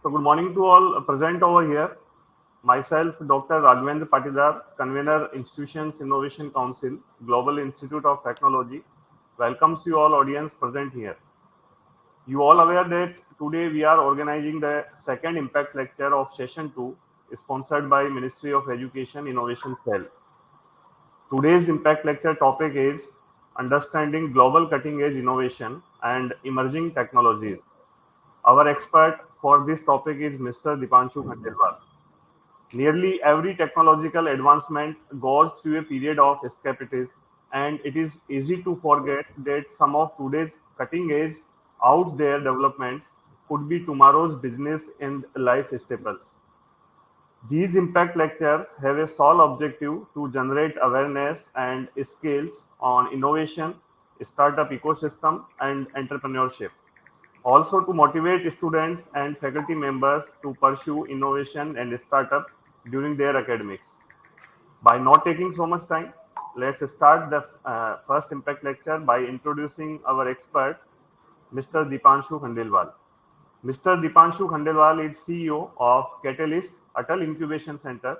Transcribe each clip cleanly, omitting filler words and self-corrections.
So good morning to all present over here. Myself, Dr. Raghavendra Patidar, Convener Institutions Innovation Council, Global Institute of Technology, welcomes you all audience present here. You all aware that today we are organizing the second impact lecture of session 2, sponsored by Ministry of Education Innovation Cell. Today's impact lecture topic is understanding global cutting edge innovation and emerging technologies. Our expert for this topic is Mr. Dipanshu Khandelwal. Nearly every technological advancement goes through a period of escapism, and it is easy to forget that some of today's cutting edge out there developments could be tomorrow's business and life staples. These impact lectures have a sole objective to generate awareness and skills on innovation, startup ecosystem, and entrepreneurship. Also to motivate students and faculty members to pursue innovation and startup during their academics. By not taking so much time, let's start the first impact lecture by introducing our expert, Mr. Dipanshu Khandelwal. Mr. Dipanshu Khandelwal is CEO of Catalyst Atal Incubation Center.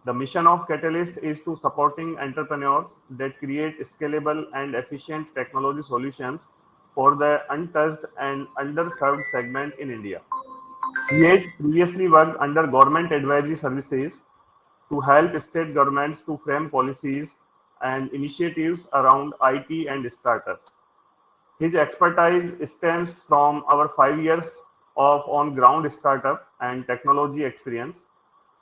The mission of Catalyst is to supporting entrepreneurs that create scalable and efficient technology solutions for the untouched and underserved segment in India. He has previously worked under government advisory services to help state governments to frame policies and initiatives around IT and startups. His expertise stems from our 5 years of on-ground startup and technology experience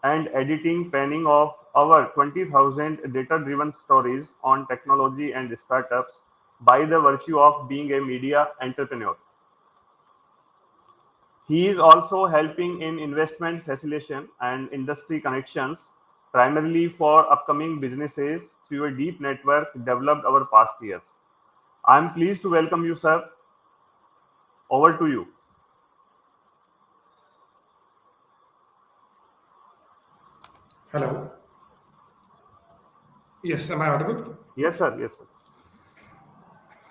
and editing panning of our 20,000 data-driven stories on technology and startups by the virtue of being a media entrepreneur. He is also helping in investment facilitation and industry connections, primarily for upcoming businesses through a deep network developed over past years. I am pleased to welcome you, sir. Over to you. Hello. Yes, am I audible? Yes, sir. Yes, sir.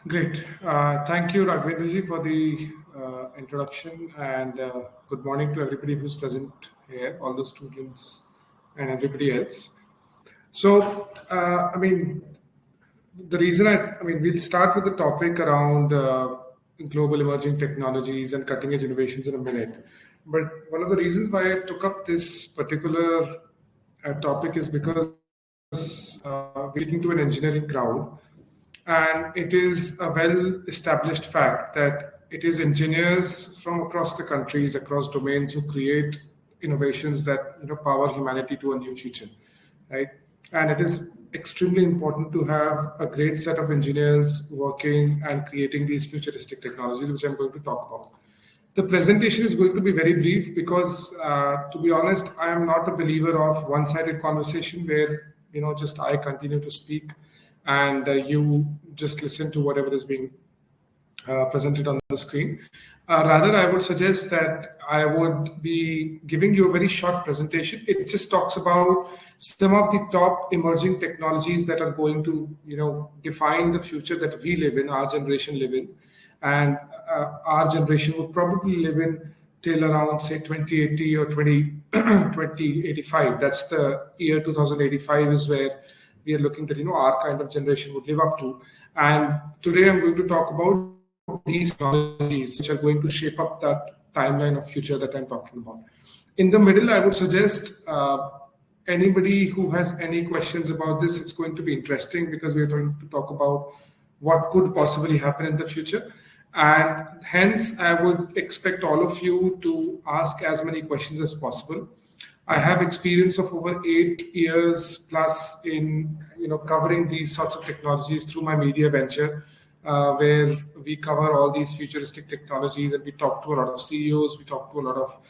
Great. Thank you, Raghavendraji, for the introduction, and good morning to everybody who's present here, all the students and everybody else. So, the reason we'll start with the topic around global emerging technologies and cutting edge innovations in a minute. But one of the reasons why I took up this particular topic is because we're speaking to an engineering crowd, and it is a well-established fact that it is engineers from across the countries, across domains, who create innovations that power humanity to a new future, right? And it is extremely important to have a great set of engineers working and creating these futuristic technologies, which I'm going to talk about. The presentation is going to be very brief because, to be honest, I am not a believer of one-sided conversation where just I continue to speak and you just listen to whatever is being presented on the screen. Rather, I would suggest that I would be giving you a very short presentation. It just talks about some of the top emerging technologies that are going to, define the future that we live in, our generation live in, and our generation would probably live in till around, say, 2080 or 2085. That's the year 2085 is where we are looking that, our kind of generation would live up to. And today I'm going to talk about these technologies which are going to shape up that timeline of future that I'm talking about. In the middle, I would suggest anybody who has any questions about this, it's going to be interesting because we're going to talk about what could possibly happen in the future. And hence, I would expect all of you to ask as many questions as possible. I have experience of over 8 years plus in covering these sorts of technologies through my media venture, where we cover all these futuristic technologies, and we talk to a lot of CEOs, we talk to a lot of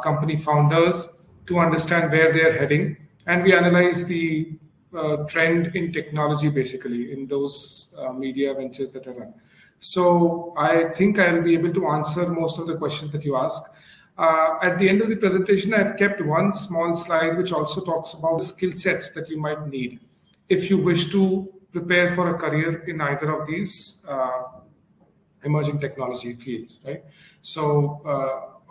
company founders to understand where they're heading, and we analyze the trend in technology basically in those media ventures that I run. So I think I will be able to answer most of the questions that you ask. At the end of the presentation, I've kept one small slide which also talks about the skill sets that you might need if you wish to prepare for a career in either of these emerging technology fields, right? So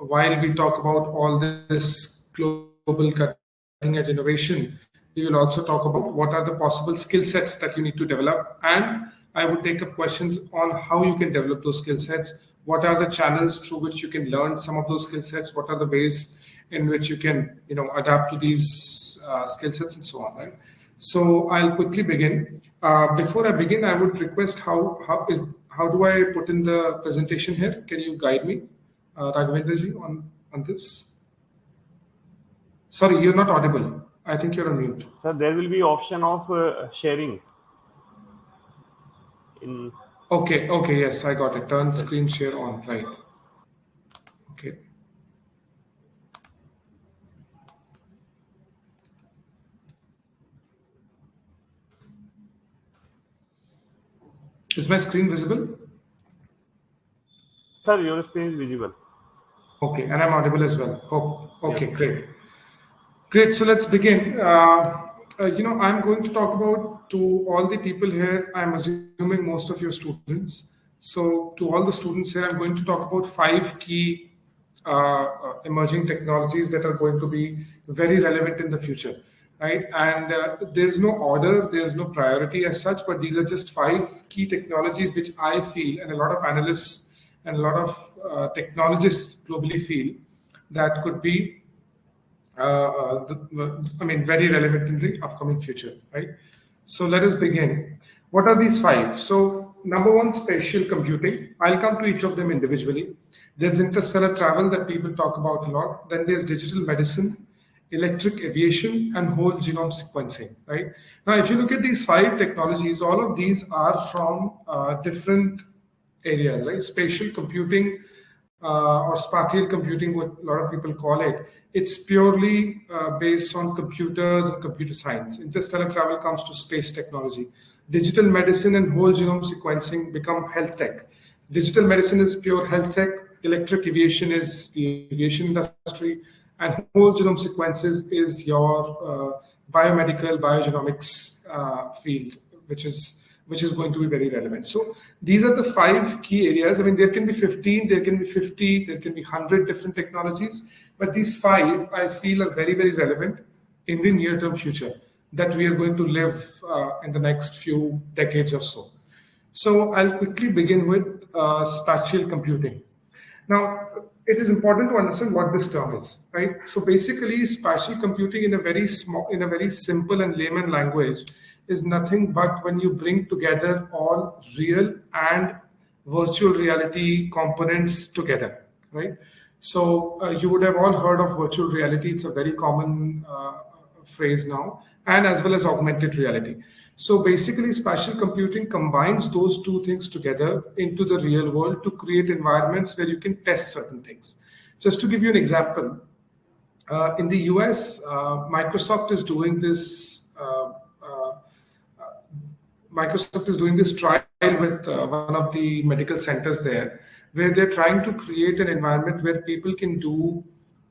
while we talk about all this global cutting edge innovation, we will also talk about what are the possible skill sets that you need to develop. And I would take up questions on how you can develop those skill sets. What are the channels through which you can learn some of those skill sets? What are the ways in which you can, adapt to these skill sets and so on, right? So I'll quickly begin. Before I begin, I would request how do I put in the presentation here? Can you guide me, Raghavendraji, on this? Sorry, you're not audible. I think you're on mute. Sir, there will be option of sharing. Okay, yes, I got it. Turn screen share on, right? Okay. Is my screen visible? Sir, your screen is visible. Okay, and I'm audible as well. Okay, yes. Great. So let's begin. I'm going to talk about, to all the people here, I'm assuming most of your students. So to all the students here, I'm going to talk about 5 key emerging technologies that are going to be very relevant in the future, right? And there's no order, there's no priority as such, but these are just 5 key technologies which I feel, and a lot of analysts and a lot of technologists globally feel, that could be very relevant in the upcoming future, right? So let us begin. What are these 5? So number 1, spatial computing. I'll come to each of them individually. There's interstellar travel that people talk about a lot. Then there's digital medicine, electric aviation, and whole genome sequencing, right? Now, if you look at these 5 technologies, all of these are from different areas, right? Spatial computing or spatial computing, what a lot of people call it, it's purely based on computers and computer science. Interstellar travel comes to space technology. Digital medicine and whole genome sequencing become health tech. Digital medicine is pure health tech. Electric aviation is the aviation industry. And whole genome sequences is your biomedical, biogenomics field, which is going to be very relevant. So these are the 5 key areas. I mean, there can be 15, there can be 50, there can be 100 different technologies, but these 5 I feel are very, very relevant in the near-term future that we are going to live in the next few decades or so. So I'll quickly begin with spatial computing. Now, it is important to understand what this term is, right? So basically, spatial computing in a very simple and layman language is nothing but when you bring together all real and virtual reality components together, right? So you would have all heard of virtual reality. It's a very common phrase now, and as well as augmented reality. So basically, spatial computing combines those 2 things together into the real world to create environments where you can test certain things. Just to give you an example, in the US, Microsoft is doing this trial with one of the medical centers there, where they're trying to create an environment where people can do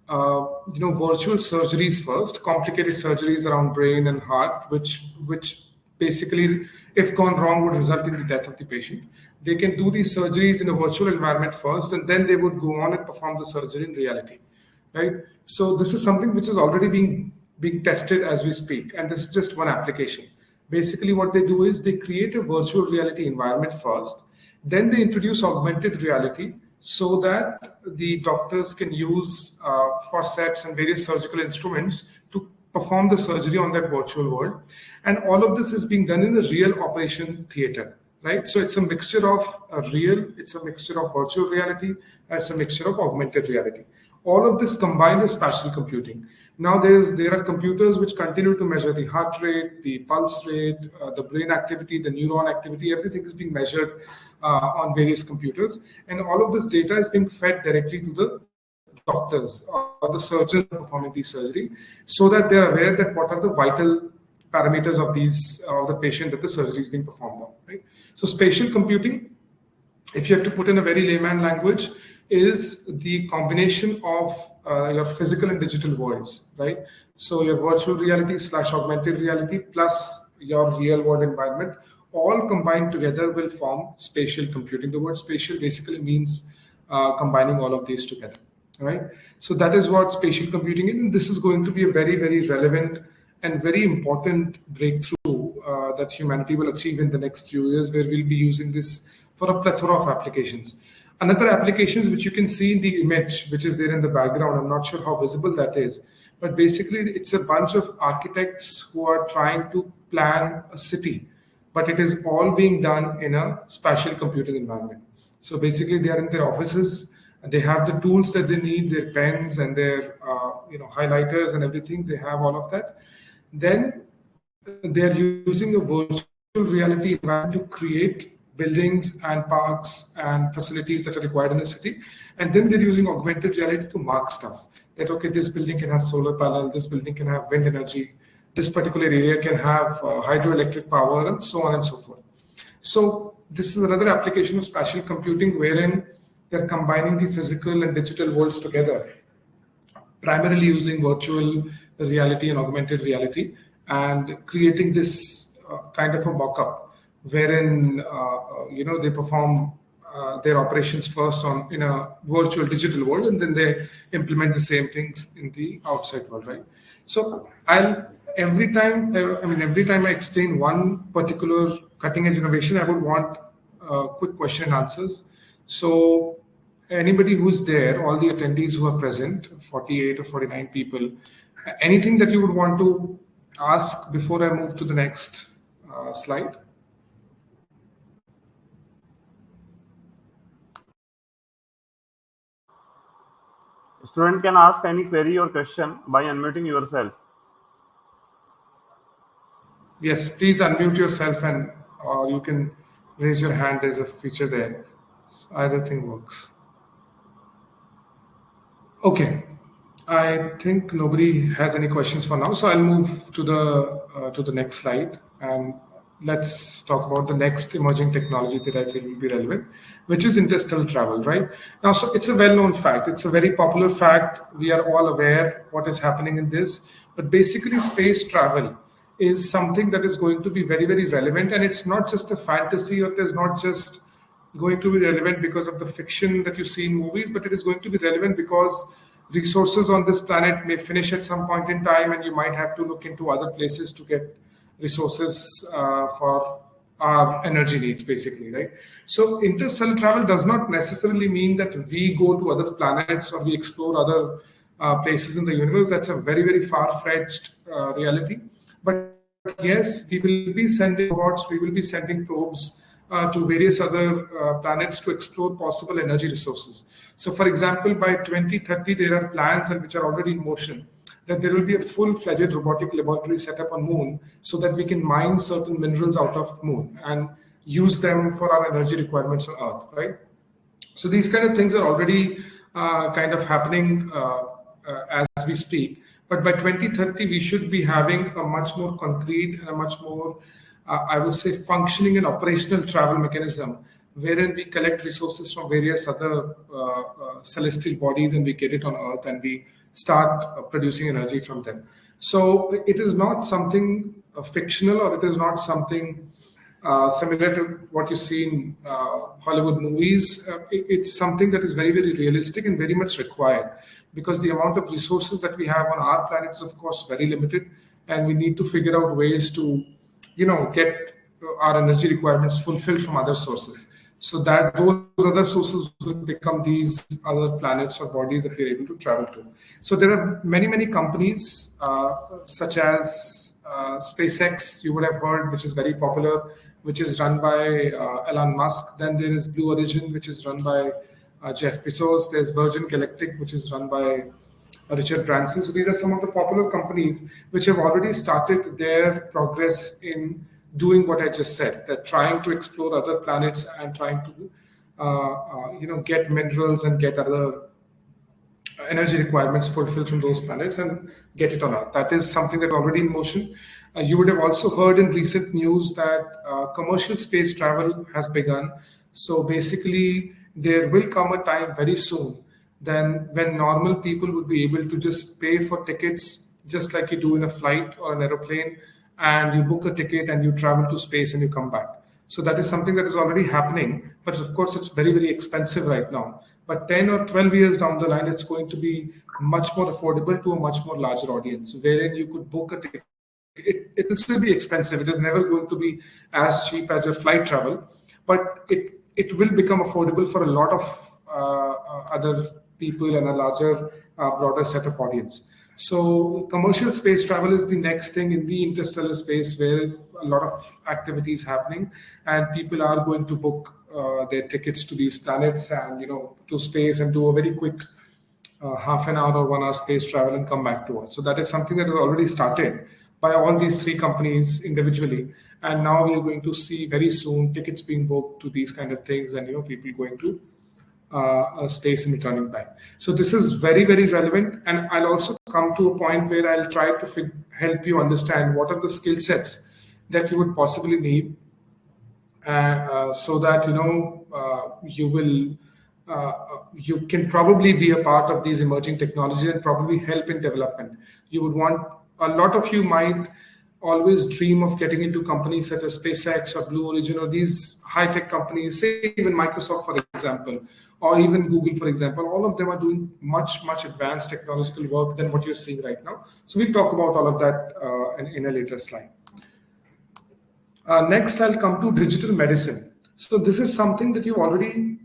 virtual surgeries first, complicated surgeries around brain and heart, which basically, if gone wrong, would result in the death of the patient. They can do these surgeries in a virtual environment first, and then they would go on and perform the surgery in reality, right? So this is something which is already being tested as we speak, and this is just one application. Basically, what they do is they create a virtual reality environment first, then they introduce augmented reality so that the doctors can use forceps and various surgical instruments to perform the surgery on that virtual world. And all of this is being done in the real operation theater, right? So it's a mixture of it's a mixture of virtual reality, and it's a mixture of augmented reality. All of this combined is spatial computing. Now there are computers which continue to measure the heart rate, the pulse rate, the brain activity, the neuron activity. Everything is being measured on various computers, and all of this data is being fed directly to the doctors or the surgeons performing the surgery, so that they're aware that what are the vital parameters of the patient that the surgery is being performed on, right? So spatial computing, if you have to put in a very layman language, is the combination of your physical and digital worlds, right? So your virtual reality / augmented reality plus your real world environment, all combined together will form spatial computing. The word spatial basically means combining all of these together, right? So that is what spatial computing is, and this is going to be a very, very relevant and very important breakthrough that humanity will achieve in the next few years, where we'll be using this for a plethora of applications. Another applications which you can see in the image, which is there in the background, I'm not sure how visible that is, but basically it's a bunch of architects who are trying to plan a city, but it is all being done in a spatial computing environment. So basically they are in their offices, and they have the tools that they need, their pens and their highlighters and everything. They have all of that. Then they are using a virtual reality environment to create buildings and parks and facilities that are required in a city. And then they're using augmented reality to mark stuff. That, okay, this building can have solar panel, this building can have wind energy, this particular area can have hydroelectric power, and so on and so forth. So this is another application of spatial computing wherein they're combining the physical and digital worlds together, primarily using virtual reality and augmented reality, and creating this kind of a mock-up wherein they perform their operations first in a virtual digital world, and then they implement the same things in the outside world, right? So every time I explain one particular cutting edge innovation, I would want quick question and answers. So anybody who's there, all the attendees who are present, 48 or 49 people, anything that you would want to ask before I move to the next slide? Student can ask any query or question by unmuting yourself. Yes, please unmute yourself, and you can raise your hand. There's a feature there. So either thing works. Okay, I think nobody has any questions for now, so I'll move to the next slide, and let's talk about the next emerging technology that I feel will be relevant, which is interstellar travel, right? Now, so it's a well-known fact. It's a very popular fact. We are all aware what is happening in this, but basically space travel is something that is going to be very, very relevant, and it's not just a fantasy, or it is not just going to be relevant because of the fiction that you see in movies, but it is going to be relevant because resources on this planet may finish at some point in time, and you might have to look into other places to get resources for our energy needs, basically, right? So interstellar travel does not necessarily mean that we go to other planets or we explore other places in the universe. That's a very, very far-fetched reality. But yes, we will be sending robots, we will be sending probes to various other planets to explore possible energy resources. So for example, by 2030, there are plans and which are already in motion that there will be a full-fledged robotic laboratory set up on Moon so that we can mine certain minerals out of Moon and use them for our energy requirements on Earth, right? So these kind of things are already kind of happening as we speak. But by 2030, we should be having a much more concrete and a much more, I would say, functioning and operational travel mechanism, wherein we collect resources from various other celestial bodies and we get it on Earth and we start producing energy from them. So it is not something fictional, or it is not something similar to what you see in Hollywood movies. It's something that is very, very realistic and very much required, because the amount of resources that we have on our planet is, of course, very limited, and we need to figure out ways to, get our energy requirements fulfilled from other sources, so that those other sources will become these other planets or bodies that we're able to travel to. So there are many, many companies, such as SpaceX, you would have heard, which is very popular, which is run by Elon Musk. Then there is Blue Origin, which is run by Jeff Bezos. There's Virgin Galactic, which is run by Richard Branson. So these are some of the popular companies which have already started their progress in doing what I just said, that trying to explore other planets and trying to, get minerals and get other energy requirements fulfilled from those planets and get it on Earth. That is something that's already in motion. You would have also heard in recent news that commercial space travel has begun. So basically, there will come a time very soon then when normal people would be able to just pay for tickets just like you do in a flight or an aeroplane, and you book a ticket and you travel to space and you come back. So that is something that is already happening, but of course it's very, very expensive right now. but 10 or 12 years down the line, it's going to be much more affordable to a much more larger audience, wherein you could book a ticket. It will still be expensive. It is never going to be as cheap as your flight travel, but it will become affordable for a lot of other people and a larger, broader set of audience. So commercial space travel is the next thing in the interstellar space, where a lot of activity is happening, and people are going to book their tickets to these planets and to space, and do a very quick half an hour or 1 hour space travel and come back to us. So that is something that has already started by all these three companies individually, and now we are going to see very soon tickets being booked to these kind of things, and people going to space and returning back. So this is very, very relevant, and I'll also come to a point where I'll try to help you understand what are the skill sets that you would possibly need, so that you can probably be a part of these emerging technologies and probably help in development. You would want, a lot of you might always dream of getting into companies such as SpaceX or Blue Origin or these high-tech companies, say even Microsoft, for example, or even Google, for example. All of them are doing much, much advanced technological work than what you're seeing right now. So we'll talk about all of that in a later slide. Next, I'll come to digital medicine. So this is something that you already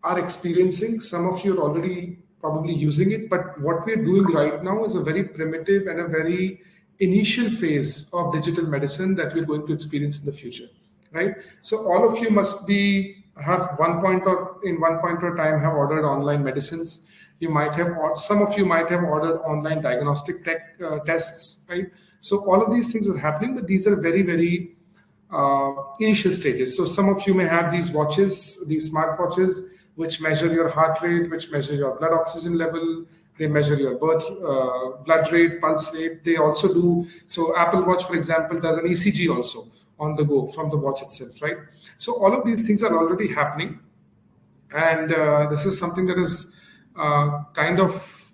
are experiencing. Some of you are already probably using it, but what we're doing right now is a very primitive and a very initial phase of digital medicine that we're going to experience in the future, right? So all of you must have in one point or time have ordered online medicines. You might have, some of you might have ordered online diagnostic tests, right? So all of these things are happening, but these are very, very initial stages. So some of you may have these watches, these smartwatches, which measure your heart rate, which measure your blood oxygen level. They measure your blood rate, pulse rate. They also do, so Apple Watch, for example, does an ECG also on the go from the watch itself, right? So all of these things are already happening. And this is something that is kind of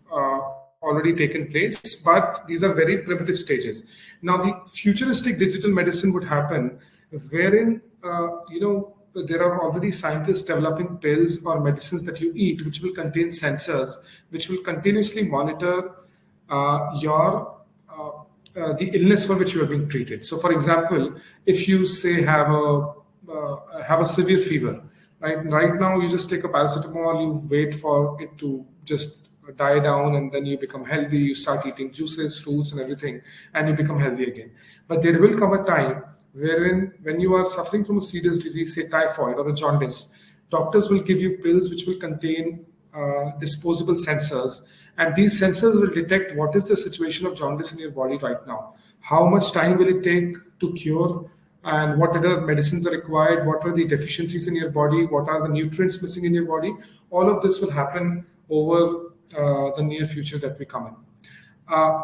already taken place, but these are very primitive stages. Now, the futuristic digital medicine would happen wherein, there are already scientists developing pills or medicines that you eat, which will contain sensors, which will continuously monitor the illness for which you are being treated. So, for example, if you say have a severe fever, right? Right now, you just take a paracetamol, you wait for it to just die down, and then you become healthy. You start eating juices, fruits, and everything, and you become healthy again. But there will come a time wherein, when you are suffering from a serious disease, say typhoid or a jaundice, doctors will give you pills which will contain disposable sensors, and these sensors will detect what is the situation of jaundice in your body right now, how much time will it take to cure, and what other medicines are required, what are the deficiencies in your body, what are the nutrients missing in your body. All of this will happen over the near future that we come in.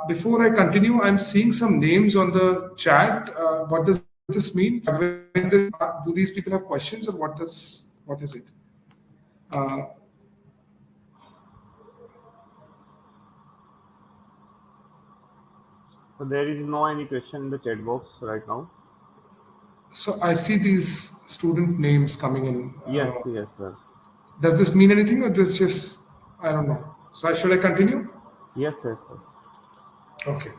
Before I continue, I'm seeing some names on the chat. What does this mean? Do these people have questions, or what is it? So there is no any question in the chat box right now. So I see these student names coming in. Yes, sir. Does this mean anything, or this just, I don't know. So should I continue? Yes, sir. Okay,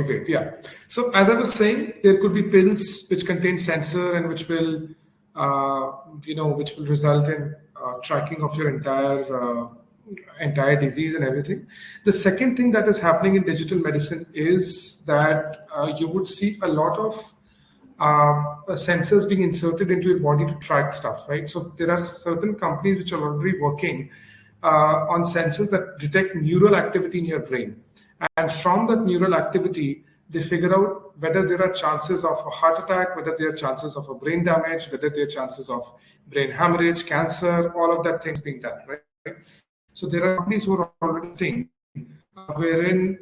great. Yeah. So as I was saying, there could be pills which contain sensor and which will, which will result in tracking of your entire disease and everything. The second thing that is happening in digital medicine is that you would see a lot of sensors being inserted into your body to track stuff, right? So there are certain companies which are already working on sensors that detect neural activity in your brain. And from that neural activity, they figure out whether there are chances of a heart attack, whether there are chances of a brain damage, whether there are chances of brain hemorrhage, cancer, all of that things being done, right? So there are companies who are already saying wherein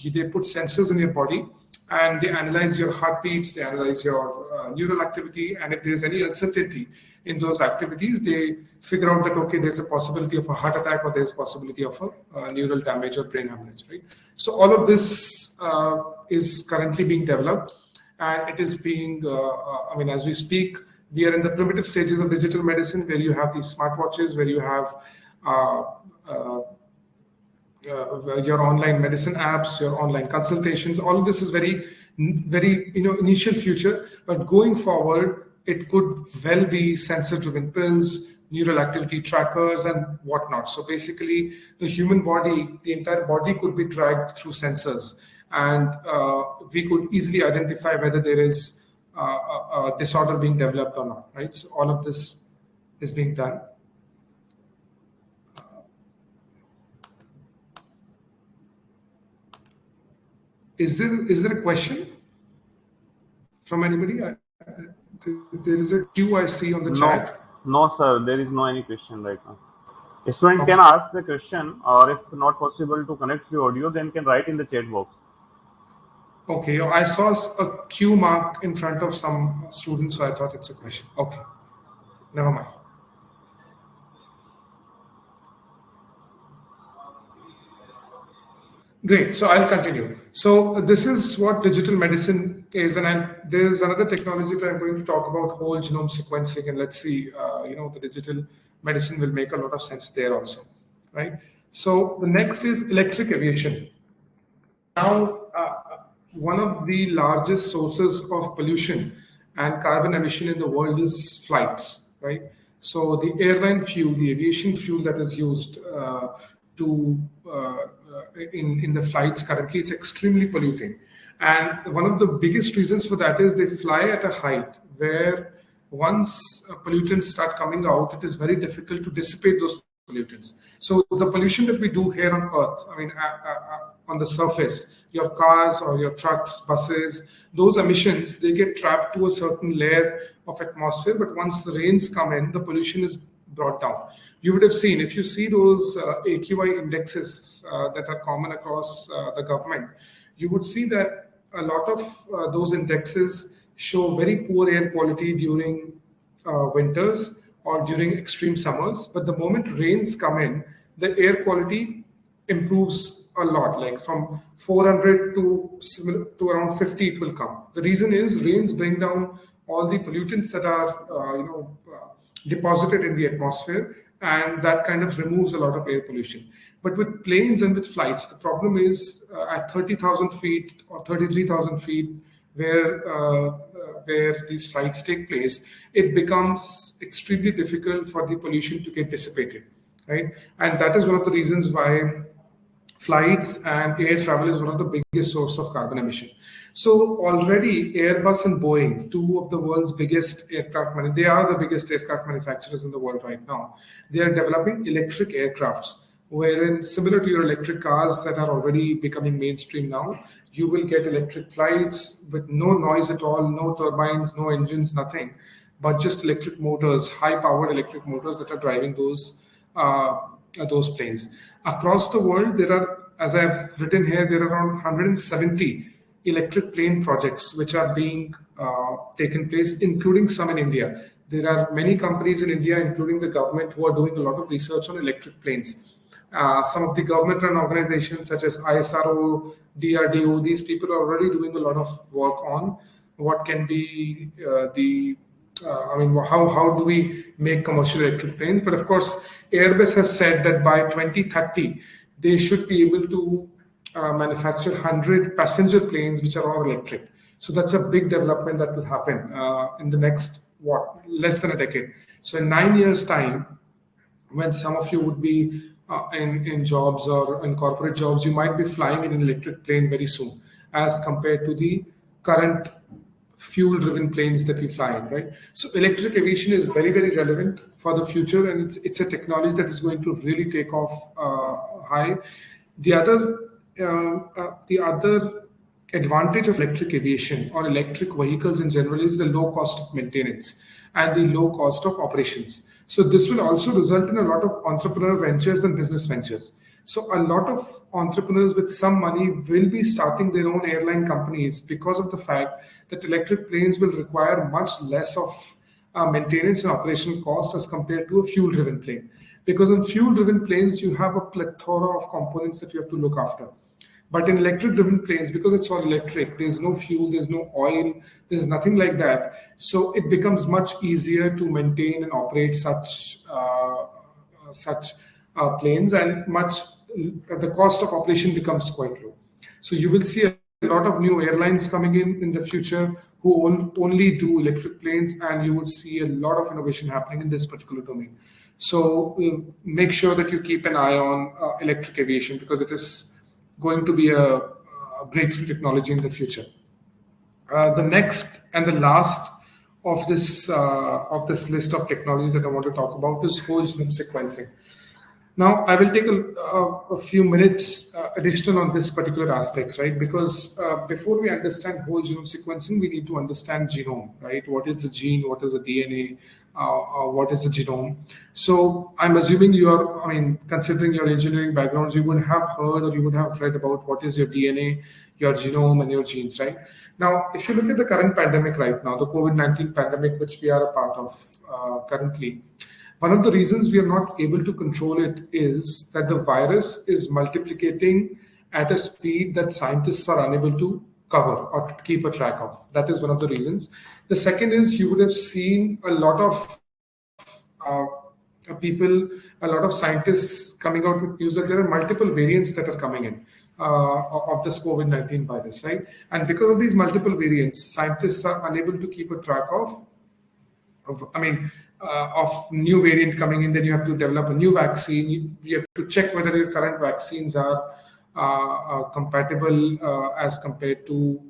they put sensors in your body and they analyze your heartbeats, they analyze your neural activity, and if there's any uncertainty in those activities, they figure out that, okay, there's a possibility of a heart attack or there's a possibility of a neural damage or brain hemorrhage, right? So all of this is currently being developed, and it is being, as we speak, we are in the primitive stages of digital medicine, where you have these smartwatches, where you have your online medicine apps, your online consultations. All of this is very initial future, but going forward, it could well be sensor-driven pills, neural activity trackers, and whatnot. So basically, the human body, the entire body could be tracked through sensors, and we could easily identify whether there is a disorder being developed or not, right? So all of this is being done. Is there a question from anybody? There is a queue I see on the chat. No, sir. There is no any question right now. A student can ask the question, or if not possible to connect through audio, then can write in the chat box. Okay, I saw a Q mark in front of some students, so I thought it's a question. Okay, never mind. Great, so I'll continue. So this is what digital medicine is, and there's another technology that I'm going to talk about, whole genome sequencing, and let's see, the digital medicine will make a lot of sense there also, right? So the next is electric aviation. Now, one of the largest sources of pollution and carbon emission in the world is flights, right? So the airline fuel, the aviation fuel that is used in the flights currently, it's extremely polluting. And one of the biggest reasons for that is they fly at a height where once pollutants start coming out, it is very difficult to dissipate those pollutants. So the pollution that we do here on Earth, on the surface, your cars or your trucks, buses, those emissions, they get trapped to a certain layer of atmosphere, but once the rains come in, the pollution is brought down. You would have seen, if you see those AQI indexes that are common across the government, you would see that a lot of those indexes show very poor air quality during winters or during extreme summers. But the moment rains come in, the air quality improves a lot, like from 400 to around 50 it will come. The reason is rains bring down all the pollutants that are deposited in the atmosphere, and that kind of removes a lot of air pollution. But with planes and with flights, the problem is at 30,000 feet or 33,000 feet, where these flights take place, it becomes extremely difficult for the pollution to get dissipated, right? And that is one of the reasons why flights and air travel is one of the biggest source of carbon emission. So already Airbus and Boeing, two of the world's biggest aircraft, they are the biggest aircraft manufacturers in the world right now. They are developing electric aircrafts, wherein similar to your electric cars that are already becoming mainstream now, you will get electric flights with no noise at all, no turbines, no engines, nothing, but just electric motors, high-powered electric motors that are driving those planes. Across the world, there are, as I've written here, there are around 170 electric plane projects which are being taken place, including some in India. There are many companies in India, including the government, who are doing a lot of research on electric planes. Some of the government-run organizations such as ISRO, DRDO, these people are already doing a lot of work on what can be how do we make commercial electric planes? But of course, Airbus has said that by 2030, they should be able to manufacture 100 passenger planes which are all electric. So that's a big development that will happen in the next, less than a decade. So in 9 years' time, when some of you would be in jobs or in corporate jobs, you might be flying in an electric plane very soon, as compared to the current fuel-driven planes that we fly in, right? So electric aviation is very, very relevant for the future, and it's a technology that is going to really take off high. The other advantage of electric aviation or electric vehicles in general is the low cost of maintenance and the low cost of operations. So this will also result in a lot of entrepreneur ventures and business ventures. So a lot of entrepreneurs with some money will be starting their own airline companies because of the fact that electric planes will require much less of maintenance and operational cost as compared to a fuel-driven plane. Because in fuel-driven planes, you have a plethora of components that you have to look after. But in electric-driven planes, because it's all electric, there's no fuel, there's no oil, there's nothing like that. So it becomes much easier to maintain and operate such planes, and the cost of operation becomes quite low. So you will see a lot of new airlines coming in the future who only do electric planes, and you would see a lot of innovation happening in this particular domain. So make sure that you keep an eye on electric aviation, because it is going to be a breakthrough technology in the future. The next and the last of this list of technologies that I want to talk about is whole genome sequencing. Now, I will take a few minutes additional on this particular aspect, right? Because before we understand whole genome sequencing, we need to understand genome, right? What is the gene? What is the DNA? What is the genome? So I'm assuming considering your engineering backgrounds, you would have heard or you would have read about what is your DNA, your genome, and your genes, right? Now, if you look at the current pandemic right now, the COVID-19 pandemic, which we are a part of currently, one of the reasons we are not able to control it is that the virus is multiplicating at a speed that scientists are unable to cover or to keep a track of. That is one of the reasons. The second is you would have seen a lot of a lot of scientists coming out with news that there are multiple variants that are coming in of this COVID-19 virus, right? And because of these multiple variants, scientists are unable to keep a track of new variant coming in. Then you have to develop a new vaccine. You have to check whether your current vaccines are compatible as compared to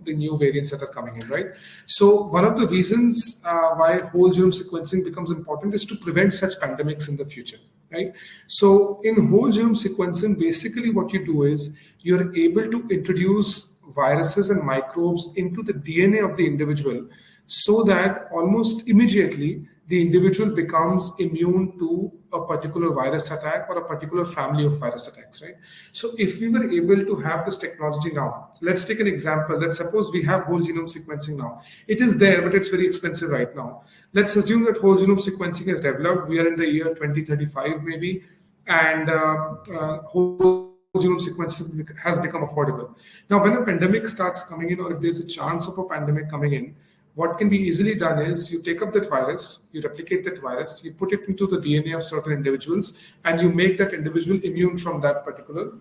the new variants that are coming in, right? So one of the reasons why whole genome sequencing becomes important is to prevent such pandemics in the future, right? So in whole genome sequencing, basically what you do is you're able to introduce viruses and microbes into the DNA of the individual, so that almost immediately the individual becomes immune to a particular virus attack or a particular family of virus attacks, right? So if we were able to have this technology now, so let's take an example. Let's suppose we have whole genome sequencing now. It is there, but it's very expensive right now. Let's assume that whole genome sequencing is developed. We are in the year 2035 maybe, and whole genome sequencing has become affordable. Now, when a pandemic starts coming in, or if there's a chance of a pandemic coming in, what can be easily done is you take up that virus, you replicate that virus, you put it into the DNA of certain individuals, and you make that individual immune from that particular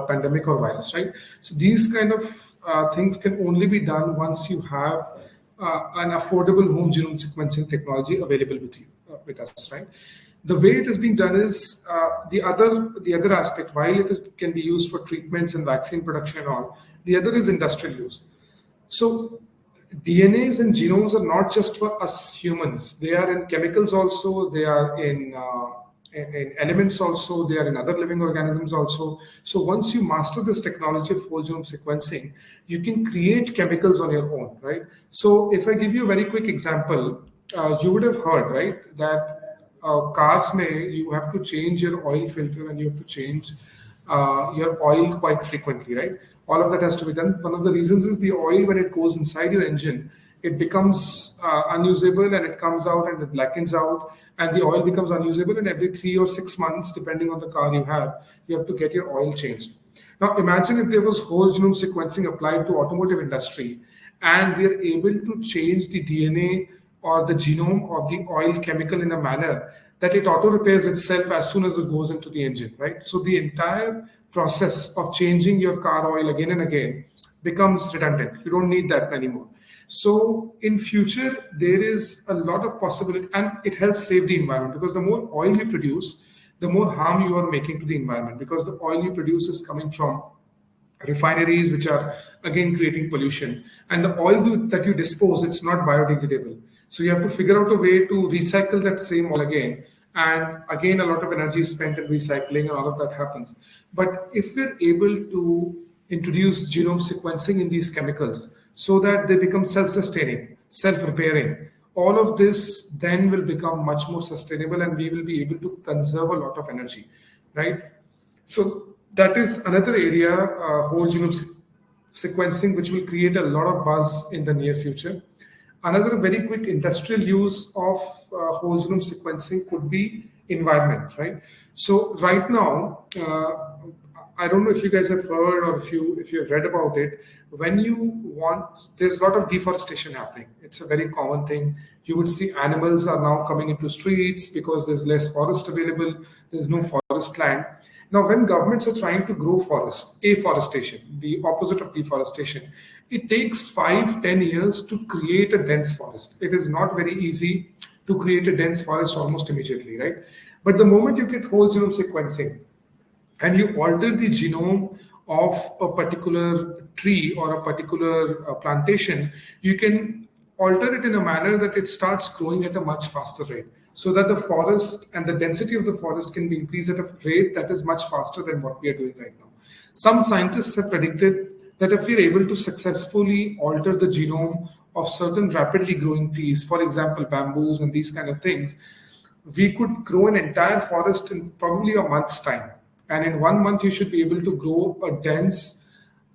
pandemic or virus, right? So these kind of things can only be done once you have an affordable home genome sequencing technology available with us, right? The way it is being done is the other aspect. While can be used for treatments and vaccine production and all, the other is industrial use. So DNAs and genomes are not just for us humans. They are in chemicals also. They are in elements also. They are in other living organisms also. So once you master this technology of whole genome sequencing, you can create chemicals on your own, right? So if I give you a very quick example, you would have heard, right, that cars you have to change your oil filter, and you have to change your oil quite frequently, right? All of that has to be done. One of the reasons is the oil, when it goes inside your engine, it becomes unusable, and it comes out and it blackens out, and the oil becomes unusable. And every 3 or 6 months, depending on the car you have to get your oil changed. Now, imagine if there was whole genome sequencing applied to automotive industry, and we are able to change the DNA or the genome of the oil chemical in a manner that it auto repairs itself as soon as it goes into the engine, right? So the entire process of changing your car oil again and again becomes redundant. You don't need that anymore. So in future, there is a lot of possibility, and it helps save the environment, because the more oil you produce, the more harm you are making to the environment, because the oil you produce is coming from refineries, which are again creating pollution. And the oil that you dispose, it's not biodegradable. So you have to figure out a way to recycle that same oil again. And again, a lot of energy is spent in recycling, and all of that happens. But if we're able to introduce genome sequencing in these chemicals so that they become self-sustaining, self-repairing, all of this then will become much more sustainable, and we will be able to conserve a lot of energy, right? So that is another area, whole genome sequencing, which will create a lot of buzz in the near future. Another very quick industrial use of whole genome sequencing could be environment, right? So right now, I don't know if you guys have heard, or if you've read about it. When you there's a lot of deforestation happening. It's a very common thing You would see animals are now coming into streets because there's less forest available, there's no forest land. Now, when governments are trying to grow forest, afforestation, the opposite of deforestation, it takes 5-10 years to create a dense forest. It is not very easy to create a dense forest almost immediately, right? But the moment you get whole genome sequencing and you alter the genome of a particular tree or a particular plantation, you can alter it in a manner that it starts growing at a much faster rate, so that the forest and the density of the forest can be increased at a rate that is much faster than what we are doing right now. Some scientists have predicted that if we are able to successfully alter the genome of certain rapidly growing trees, for example, bamboos and these kind of things, we could grow an entire forest in probably a month's time. And in 1 month, you should be able to grow a dense,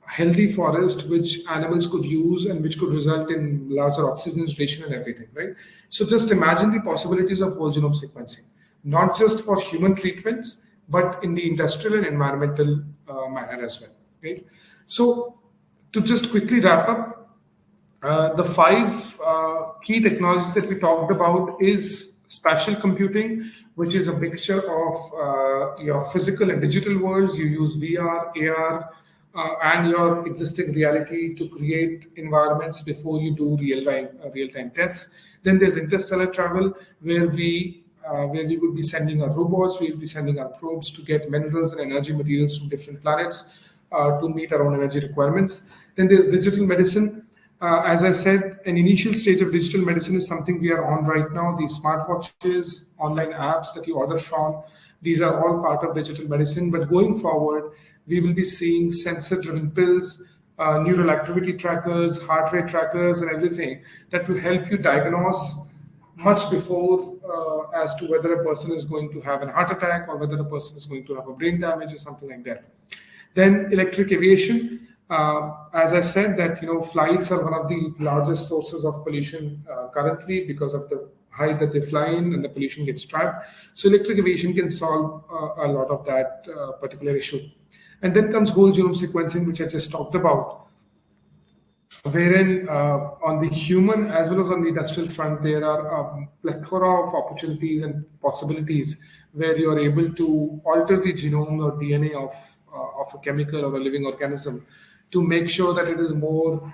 healthy forest which animals could use and which could result in larger oxygenation and everything, right? So just imagine the possibilities of whole genome sequencing, not just for human treatments, but in the industrial and environmental manner as well, right? So to just quickly wrap up, the 5 key technologies that we talked about is spatial computing, which is a mixture of your physical and digital worlds. You use VR, AR, and your existing reality to create environments before you do real-time tests. Then there's interstellar travel, where we would be sending our robots, we will be sending our probes to get minerals and energy materials from different planets to meet our own energy requirements. Then there's digital medicine. As I said, an initial stage of digital medicine is something we are on right now. These smartwatches, online apps that you order from, these are all part of digital medicine. But going forward, we will be seeing sensor-driven pills, neural activity trackers, heart rate trackers, and everything that will help you diagnose much before as to whether a person is going to have a heart attack or whether a person is going to have a brain damage or something like that. Then electric aviation. As I said, that flights are one of the largest sources of pollution currently because of the height that they fly in and the pollution gets trapped. So electric aviation can solve a lot of that particular issue. And then comes whole genome sequencing, which I just talked about, wherein on the human as well as on the industrial front, there are a plethora of opportunities and possibilities where you are able to alter the genome or DNA of a chemical or a living organism to make sure that it is more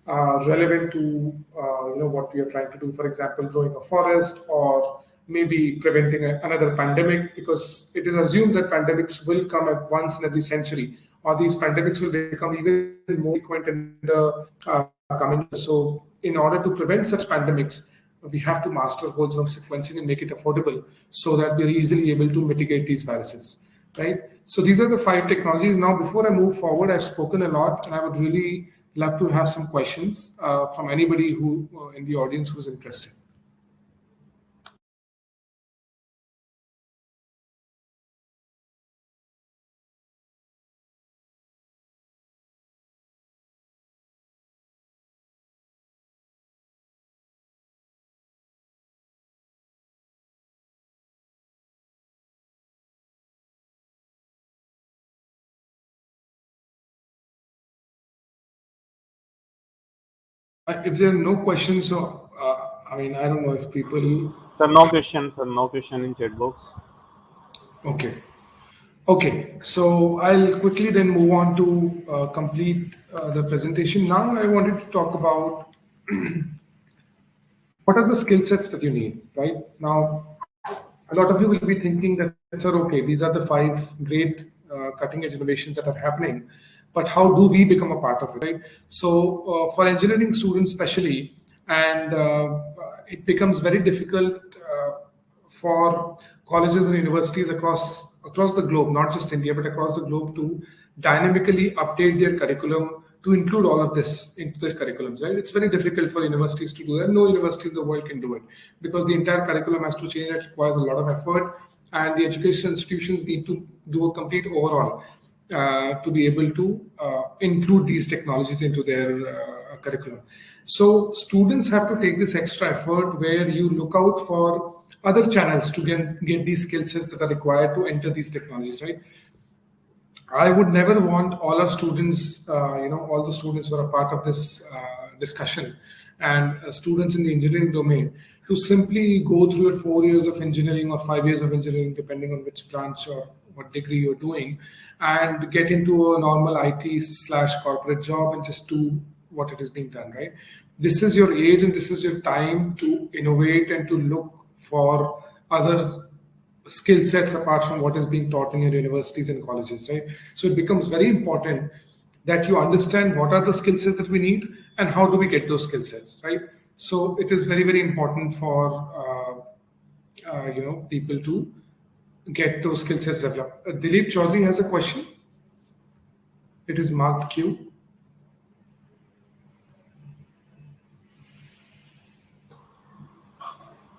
relevant to what we are trying to do. For example, growing a forest or maybe preventing another pandemic, because it is assumed that pandemics will come at once in every century, or these pandemics will become even more frequent in the coming years. So in order to prevent such pandemics, we have to master whole genome sequencing and make it affordable so that we are easily able to mitigate these viruses, right? So these are the 5 technologies. Now, before I move forward, I've spoken a lot, and I would really love to have some questions from anybody who in the audience who's interested. If there are no questions, so I don't know if people. Sir, no questions. Sir, no question in chat box. Okay. So I'll quickly then move on to complete the presentation. Now I wanted to talk about what are the skill sets that you need, right? Now, a lot of you will be thinking that, sir, okay, these are the 5 great cutting edge innovations that are happening, but how do we become a part of it, right? So for engineering students especially, and it becomes very difficult for colleges and universities across the globe, not just India, but across the globe, to dynamically update their curriculum to include all of this into their curriculums, right? It's very difficult for universities to do that. No university in the world can do it because the entire curriculum has to change. It requires a lot of effort, and the education institutions need to do a complete overhaul to be able to include these technologies into their curriculum. So students have to take this extra effort where you look out for other channels to get these skill sets that are required to enter these technologies, right? I would never want all our students, all the students who are a part of this discussion and students in the engineering domain to simply go through your 4 years of engineering or 5 years of engineering, depending on which branch or what degree you're doing, and get into a normal IT/corporate job and just do what it is being done, right? This is your age and this is your time to innovate and to look for other skill sets apart from what is being taught in your universities and colleges, right? So it becomes very important that you understand what are the skill sets that we need and how do we get those skill sets, right? So it is very, very important for people to get those skill sets developed. Dilip Chaudhary has a question. It is marked Q.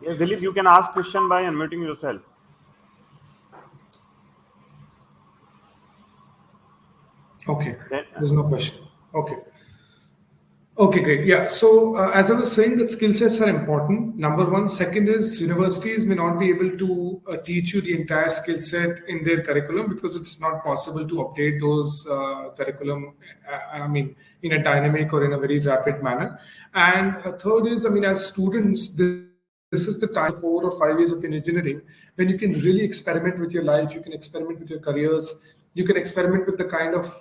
Yes, Dilip, you can ask question by unmuting yourself. Okay, there's no question. Okay, great. Yeah. So as I was saying, that skill sets are important. Number one. Second is universities may not be able to teach you the entire skill set in their curriculum because it's not possible to update those curriculum. In a dynamic or in a very rapid manner. And third is, as students, this is the time, 4 or 5 years of engineering, when you can really experiment with your life. You can experiment with your careers. You can experiment with the kind of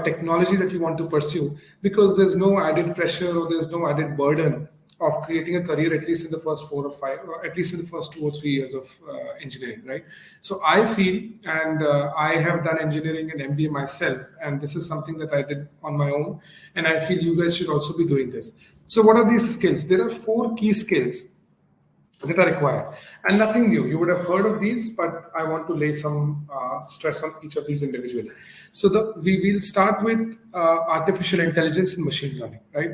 technology that you want to pursue, because there's no added pressure or there's no added burden of creating a career, at least in the first 4 or 5, or at least in the first 2 or 3 years of engineering, right? So I feel, and I have done engineering and MBA myself, and this is something that I did on my own, and I feel you guys should also be doing this. So what are these skills? There are 4 key skills that are required, and nothing new. You would have heard of these, but I want to lay some stress on each of these individually. So we will start with artificial intelligence and machine learning, right?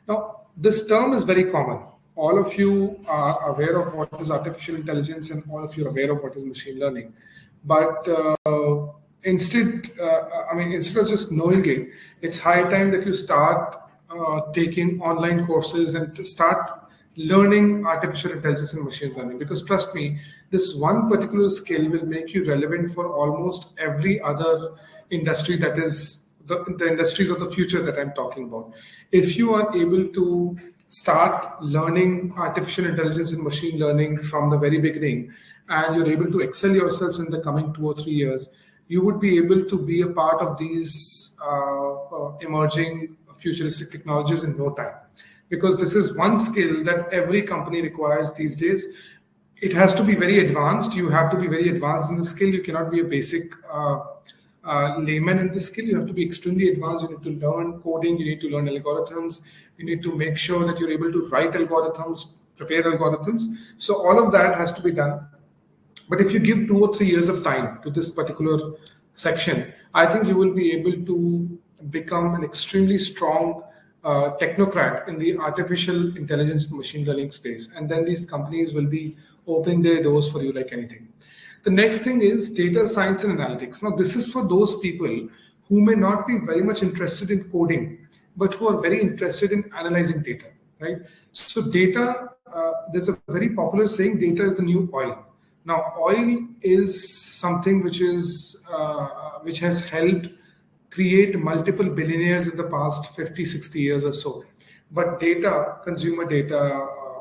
Now, this term is very common. All of you are aware of what is artificial intelligence, and all of you are aware of what is machine learning. But instead of just knowing it, it's high time that you start taking online courses and to start learning artificial intelligence and machine learning, because trust me, this one particular skill will make you relevant for almost every other industry, that is the industries of the future that I'm talking about. If you are able to start learning artificial intelligence and machine learning from the very beginning, and you're able to excel yourselves in the coming 2 or 3 years, you would be able to be a part of these emerging futuristic technologies in no time. Because this is one skill that every company requires these days. It has to be very advanced. You have to be very advanced in the skill. You cannot be a basic layman in this skill. You have to be extremely advanced. You need to learn coding. You need to learn algorithms. You need to make sure that you're able to write algorithms, prepare algorithms. So all of that has to be done. But if you give 2 or 3 years of time to this particular section, I think you will be able to become an extremely strong technocrat in the artificial intelligence and machine learning space. And then these companies will be opening their doors for you like anything. The next thing is data science and analytics. Now, this is for those people who may not be very much interested in coding, but who are very interested in analyzing data, right? So data, there's a very popular saying, data is the new oil. Now, oil is something which has helped create multiple billionaires in the past 50, 60 years or so. But data, consumer data,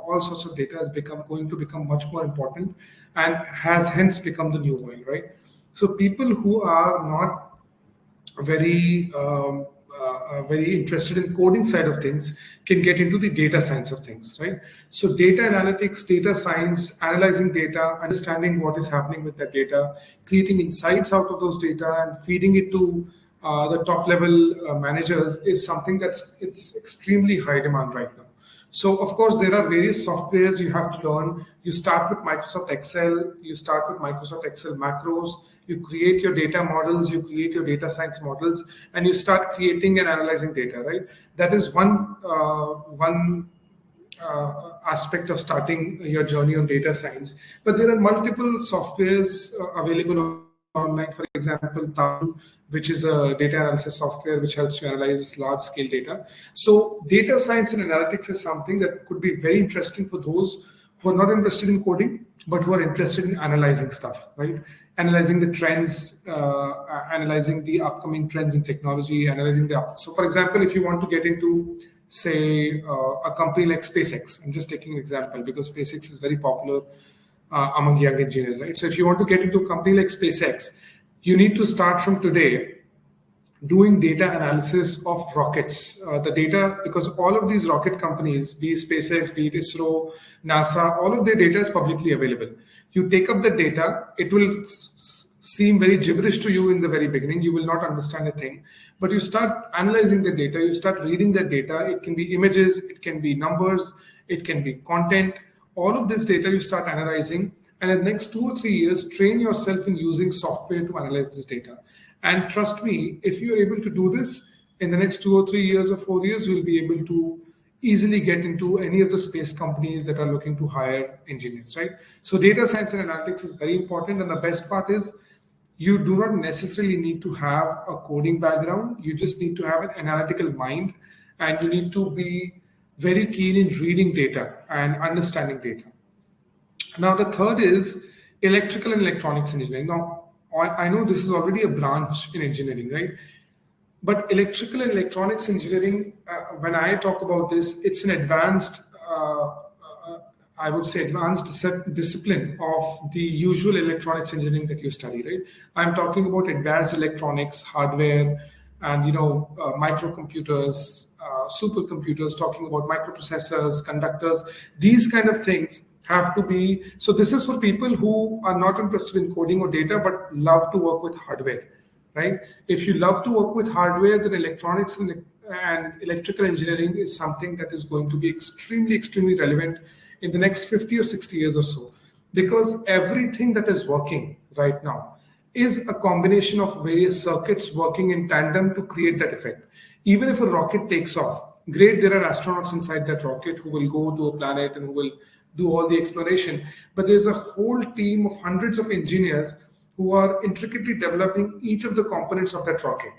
all sorts of data is going to become much more important and has hence become the new oil, right? So people who are not very interested in coding side of things can get into the data science of things, right? So data analytics, data science, analyzing data, understanding what is happening with that data, creating insights out of those data and feeding it to the top level managers is something it's extremely high demand right now. So of course there are various softwares you have to learn. You start with Microsoft Excel, you start with Microsoft Excel macros, you create your data models, you create your data science models, and you start creating and analyzing data, right? That is one aspect of starting your journey on data science. But there are multiple softwares available online. For example, Tableau, which is a data analysis software which helps you analyze large-scale data. So data science and analytics is something that could be very interesting for those who are not interested in coding, but who are interested in analyzing stuff, right? Analyzing the trends, analyzing the upcoming trends in technology, analyzing so for example, if you want to get into say, a company like SpaceX. I'm just taking an example because SpaceX is very popular among young engineers, right? So if you want to get into a company like SpaceX, you need to start from today doing data analysis of rockets. The data, because all of these rocket companies, be it SpaceX, be it ISRO, NASA, all of their data is publicly available. You take up the data, it will seem very gibberish to you in the very beginning. You will not understand a thing, but you start analyzing the data, you start reading the data. It can be images, it can be numbers, it can be content. All of this data you start analyzing, and in the next 2 or 3 years, train yourself in using software to analyze this data. And trust me, if you are able to do this in the next 2 or 3 years or 4 years, you'll be able to easily get into any of the space companies that are looking to hire engineers, right? So data science and analytics is very important. And the best part is you do not necessarily need to have a coding background. You just need to have an analytical mind, and you need to be very keen in reading data and understanding data. Now, the third is electrical and electronics engineering. Now, I know this is already a branch in engineering, right? But electrical and electronics engineering, when I talk about this, it's an advanced, I would say, advanced discipline of the usual electronics engineering that you study, right? I'm talking about advanced electronics, hardware, and microcomputers, supercomputers, talking about microprocessors, conductors, these kind of things have to be. So this is for people who are not interested in coding or data, but love to work with hardware, right? If you love to work with hardware, then electronics and electrical engineering is something that is going to be extremely, extremely relevant in the next 50 or 60 years or so, because everything that is working right now is a combination of various circuits working in tandem to create that effect. Even if a rocket takes off, great, there are astronauts inside that rocket who will go to a planet and who will do all the exploration, but there's a whole team of hundreds of engineers who are intricately developing each of the components of that rocket,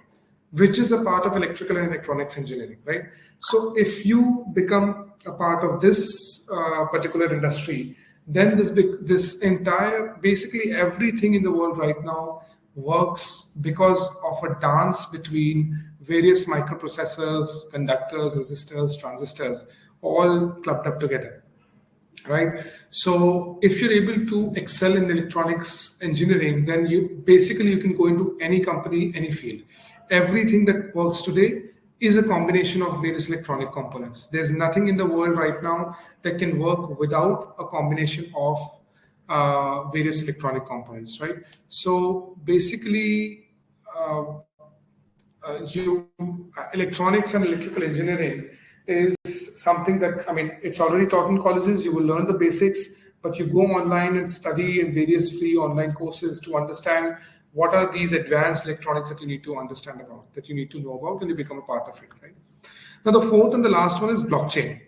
which is a part of electrical and electronics engineering, right? So if you become a part of this particular industry, then this entire, basically everything in the world right now works because of a dance between various microprocessors, conductors, resistors, transistors, all clubbed up together, right? So if you're able to excel in electronics engineering, then you can go into any company, any field. Everything that works today is a combination of various electronic components. There's nothing in the world right now that can work without a combination of various electronic components, right? So basically, electronics and electrical engineering is something that, it's already taught in colleges. You will learn the basics, but you go online and study in various free online courses to understand what are these advanced electronics that you need to understand about, that you need to know about, and you become a part of it, right? Now, the fourth and the last one is blockchain.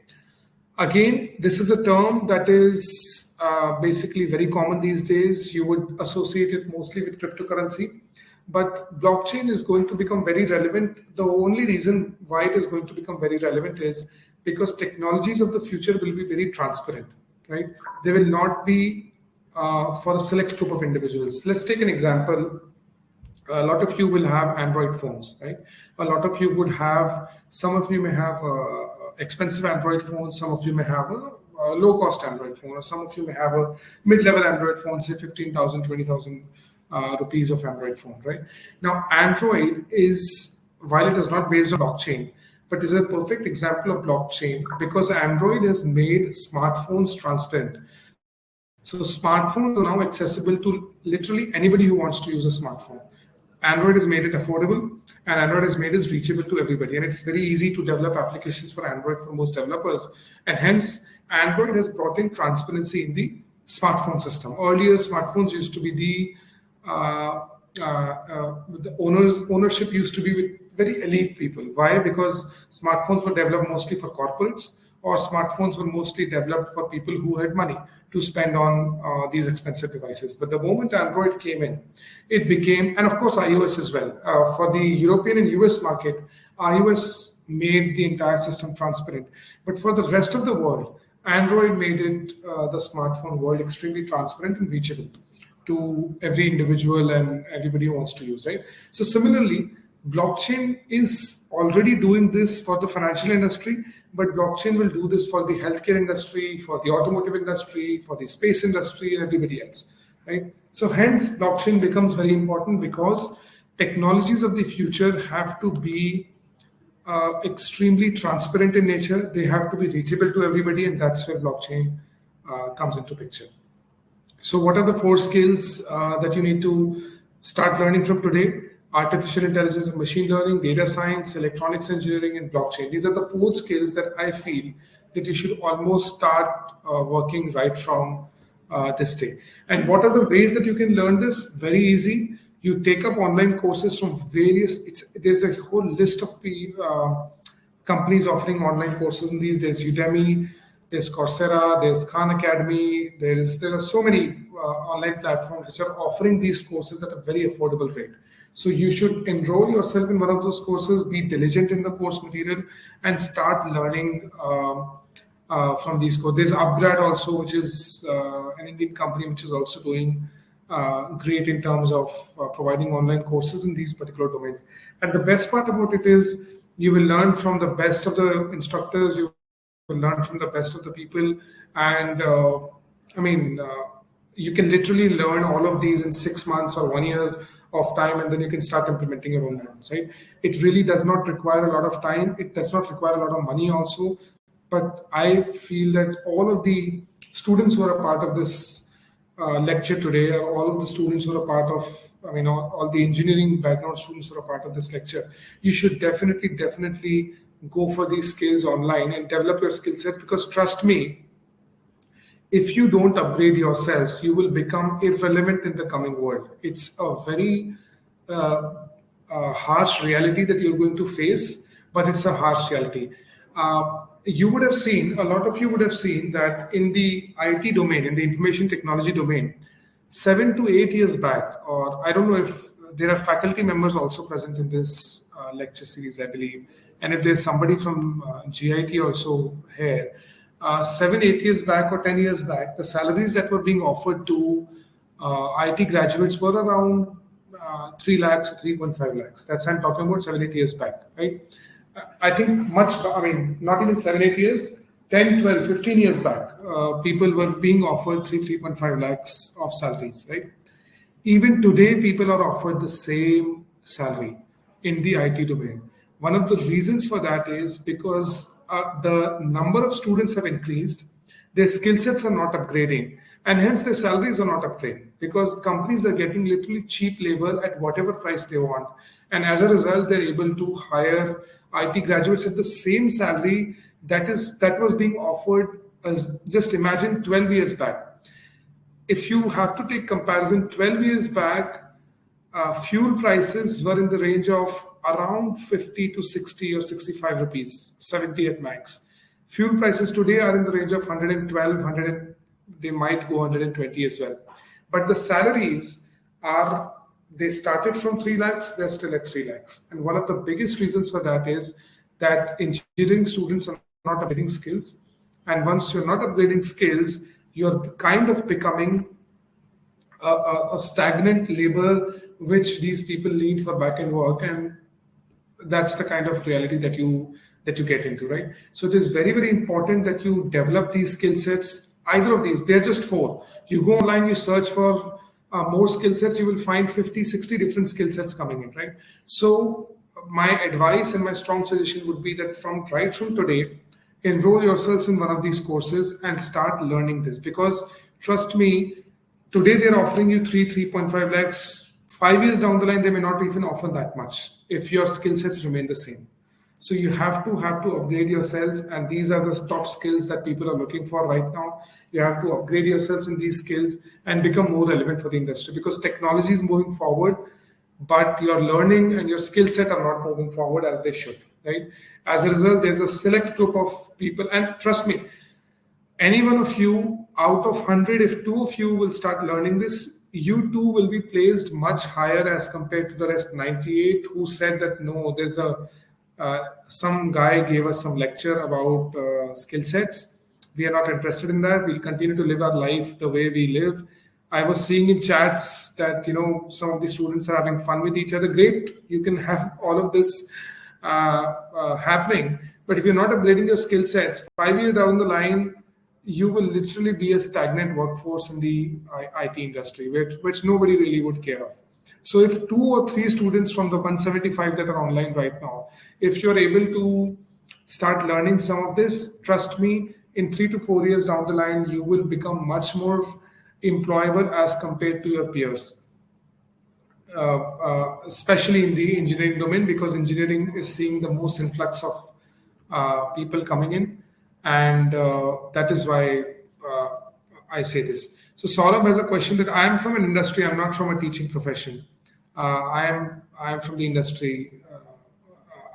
Again, this is a term that is basically very common these days. You would associate it mostly with cryptocurrency, but blockchain is going to become very relevant. The only reason why it is going to become very relevant is because technologies of the future will be very transparent, right? They will not be for a select group of individuals. Let's take an example. A lot of you will have Android phones, right? A lot of you would have, some of you may have expensive Android phones, some of you may have a low-cost Android phone, or some of you may have a mid-level Android phone, say 15,000, 20,000 rupees of Android phone, right? Now, Android is, while it is not based on blockchain, but is a perfect example of blockchain because Android has made smartphones transparent. So smartphones are now accessible to literally anybody who wants to use a smartphone. Android has made it affordable, and Android has made it reachable to everybody. And it's very easy to develop applications for Android for most developers. And hence, Android has brought in transparency in the smartphone system. Earlier, smartphones used to be the ownership used to be with very elite people. Why? Because smartphones were developed mostly for corporates, or smartphones were mostly developed for people who had money to spend on these expensive devices. But the moment Android came in, it became, and of course iOS as well. For the European and US market, iOS made the entire system transparent. But for the rest of the world, Android made it, the smartphone world, extremely transparent and reachable to every individual and everybody who wants to use, right? So similarly, Blockchain is already doing this for the financial industry, but blockchain will do this for the healthcare industry, for the automotive industry, for the space industry, and everybody else, right? So hence, blockchain becomes very important because technologies of the future have to be extremely transparent in nature. They have to be reachable to everybody, and that's where blockchain comes into picture. So, what are the 4 skills that you need to start learning from today? Artificial intelligence and machine learning, data science, electronics engineering, and blockchain. These are the 4 skills that I feel that you should almost start working right from this day. And what are the ways that you can learn this? Very easy. You take up online courses from various. There's a whole list of companies offering online courses in these. There's Udemy, there's Coursera, there's Khan Academy. There are so many online platforms which are offering these courses at a very affordable rate. So you should enroll yourself in one of those courses, be diligent in the course material, and start learning from these courses. There's Upgrad also, which is an Indian company which is also doing great in terms of providing online courses in these particular domains. And the best part about it is you will learn from the best of the instructors, you will learn from the best of the people. And you can literally learn all of these in 6 months or 1 year of time, and then you can start implementing your own plans, right? It really does not require a lot of time. It does not require a lot of money also. But I feel that all of the students who are a part of this lecture today, or all of the students who are a part of, all the engineering background students who are a part of this lecture, you should definitely go for these skills online and develop your skill set, because trust me, if you don't upgrade yourselves, you will become irrelevant in the coming world. It's a very harsh reality that you're going to face, but it's a harsh reality. You would have seen, a lot of you would have seen that in the IT domain, in the information technology domain, 7 to 8 years back, or I don't know if there are faculty members also present in this lecture series, I believe. And if there's somebody from GIT also here, 7, 8 years back or 10 years back, the salaries that were being offered to IT graduates were around 3 lakhs or 3.5 lakhs. That's I'm talking about 7, 8 years back, right? I think not even 7, 8 years, 10, 12, 15 years back, people were being offered 3.5 lakhs of salaries, right? Even today, people are offered the same salary in the IT domain. One of the reasons for that is because the number of students have increased, their skill sets are not upgrading, and hence their salaries are not upgrading, because companies are getting literally cheap labor at whatever price they want. And as a result, they're able to hire IT graduates at the same salary that was being offered as, just imagine, 12 years back. If you have to take comparison, 12 years back, fuel prices were in the range of around 50 to 60 or 65 rupees, 70 at max. Fuel prices today are in the range of 112, they might go 120 as well. But the salaries are, they started from 3 lakhs, they're still at 3 lakhs. And one of the biggest reasons for that is that engineering students are not upgrading skills. And once you're not upgrading skills, you're kind of becoming a stagnant labor which these people need for back-end work. And that's the kind of reality that you get into, right? So it is very, very important that you develop these skill sets. Either of these, they're just 4. You go online, you search for more skill sets, you will find 50, 60 different skill sets coming in, right? So my advice and my strong suggestion would be that right from today, enroll yourselves in one of these courses and start learning this, because trust me, today they're offering you 3.5 lakhs. 5 years down the line, they may not even offer that much if your skill sets remain the same. So you have to upgrade yourselves, and these are the top skills that people are looking for right now. You have to upgrade yourselves in these skills and become more relevant for the industry, because technology is moving forward, but your learning and your skill set are not moving forward as they should, right? As a result, there's a select group of people, and trust me, any one of you out of 100, if 2 of you will start learning this, you too will be placed much higher as compared to the rest 98 who said that no, there's some guy gave us some lecture about skill sets. We are not interested in that. We'll continue to live our life the way we live. I was seeing in chats that some of the students are having fun with each other. Great, you can have all of this happening, but if you're not upgrading your skill sets, 5 years down the line, you will literally be a stagnant workforce in the IT industry, which nobody really would care of. So if 2 or 3 students from the 175 that are online right now, if you're able to start learning some of this, trust me, in 3 to 4 years down the line, you will become much more employable as compared to your peers. Especially in the engineering domain, because engineering is seeing the most influx of people coming in, and that is why I say this. So Saurabh has a question that I am from an industry. I'm not from a teaching profession. I am from the industry.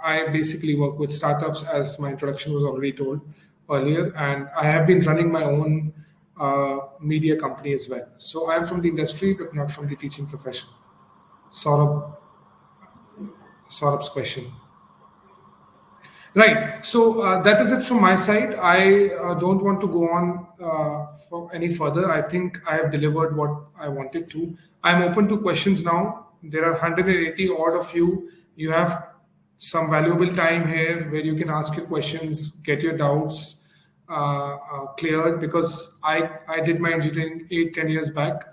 I basically work with startups, as my introduction was already told earlier, and I have been running my own media company as well. So I am from the industry, but not from the teaching profession. Saurabh's question. Right. So that is it from my side. I don't want to go on for any further. I think I have delivered what I wanted to. I'm open to questions now. There are 180 odd of you. You have some valuable time here where you can ask your questions, get your doubts cleared, because I did my engineering 8-10 years back.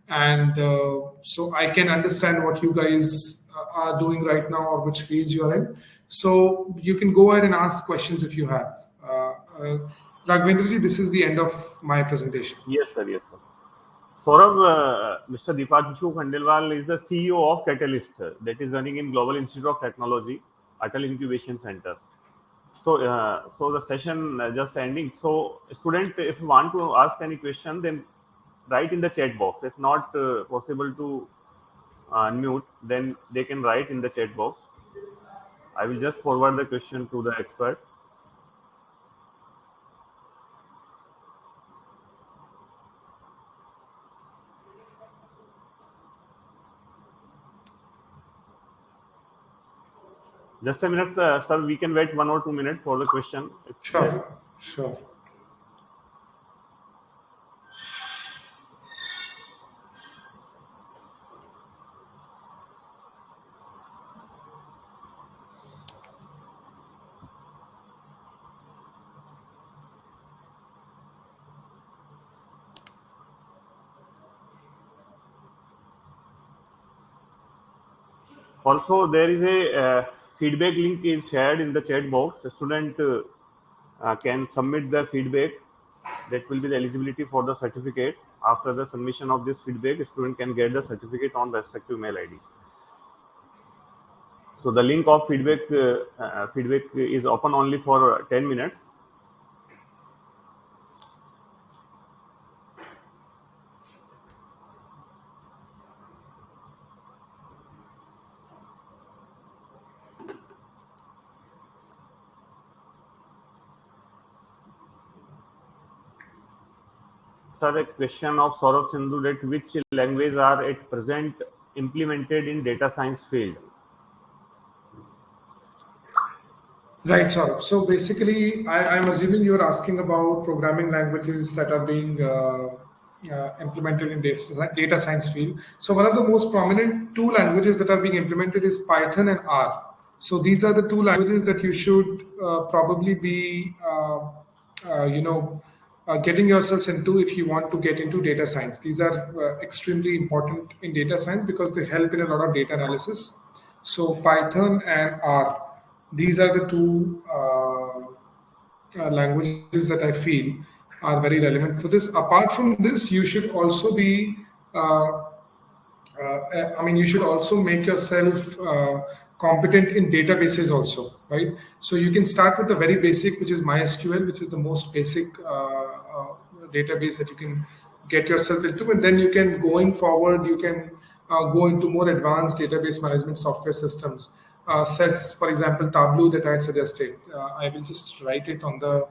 And so I can understand what you guys are doing right now or which fields you are in. So you can go ahead and ask questions if you have. Raghavendraji, this is the end of my presentation. Yes, sir. Yes, sir. Saurabh, Mr. Deepanshu Khandelwal is the CEO of Catalyst, that is running in Global Institute of Technology, Atal Incubation Center. So, so the session just ending. So, student, if you want to ask any question, then write in the chat box. If not possible to unmute, then they can write in the chat box. I will just forward the question to the expert. Just a minute, sir. We can wait 1 or 2 minutes for the question. Sure. Sure. Also, there is a feedback link is shared in the chat box. The student can submit the feedback. That will be the eligibility for the certificate. After the submission of this feedback, the student can get the certificate on respective mail ID. So the link of feedback is open only for 10 minutes. Sir, a question of Saurabh Sindhu, that which languages are at present implemented in data science field? Right, Saurabh. So basically, I'm assuming you're asking about programming languages that are being implemented in data science field. So one of the most prominent 2 languages that are being implemented is Python and R. So these are the 2 languages that you should probably be, getting yourselves into if you want to get into data science. These are extremely important in data science because they help in a lot of data analysis. So Python and R, these are the 2 languages that I feel are very relevant for this. Apart from this, you should also be, you should also make yourself competent in databases also, right? So you can start with the very basic, which is MySQL, which is the most basic database that you can get yourself into, and then you can, going forward, you can go into more advanced database management software systems. Says, for example, Tableau that I had suggested. I will just write it on the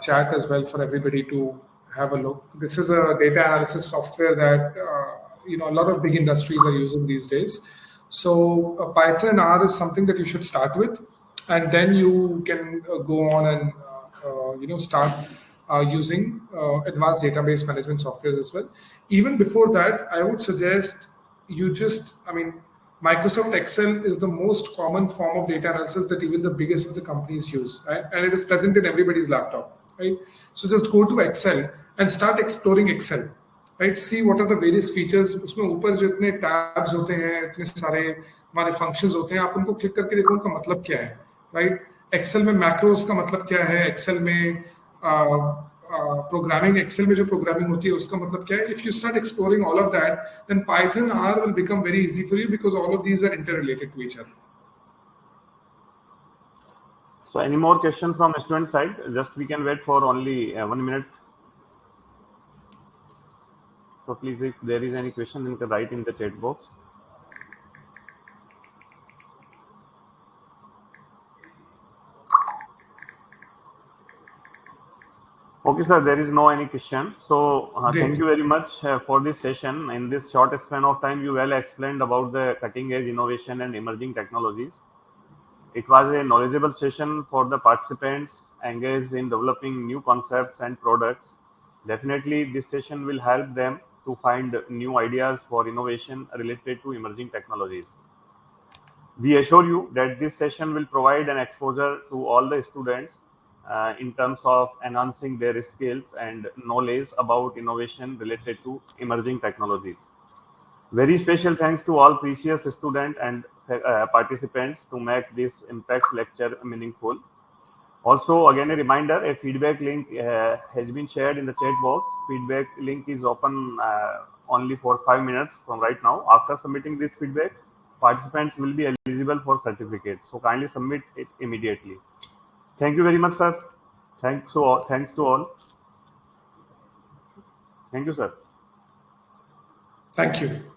chat as well for everybody to have a look. This is a data analysis software that a lot of big industries are using these days. So Python and R is something that you should start with, and then you can go on and start using advanced database management software as well. Even before that, I would suggest Microsoft Excel is the most common form of data analysis that even the biggest of the companies use, right? And it is present in everybody's laptop, right? So just go to Excel and start exploring Excel, right? See what are the various features. उसमें ऊपर जो इतने tabs होते हैं, इतने सारे हमारे functions होते हैं, आप उनको click करके देखो उनका मतलब क्या है, right? Excel में macros का मतलब क्या है? Excel में प्रोग्रामिंग एक्सेल में जो प्रोग्रामिंग होती है उसका मतलब क्या है? If you start exploring all of that then Python R will become very easy for you because all of these are interrelated to each other. So any more question from student side? Just we can wait for only 1 minute. So please, if there is any question, you can write in the chat box. Okay, sir, there is no any question. So thank you very much for this session. In this short span of time, you well explained about the cutting edge innovation and emerging technologies. It was a knowledgeable session for the participants engaged in developing new concepts and products. Definitely, this session will help them to find new ideas for innovation related to emerging technologies. We assure you that this session will provide an exposure to all the students in terms of enhancing their skills and knowledge about innovation related to emerging technologies. Very special thanks to all precious students and participants to make this impact lecture meaningful. Also, again a reminder, a feedback link has been shared in the chat box. Feedback link is open only for 5 minutes from right now. After submitting this feedback, participants will be eligible for certificates. So kindly submit it immediately. Thank you very much, sir. Thanks to all. Thank you, sir. Thank you.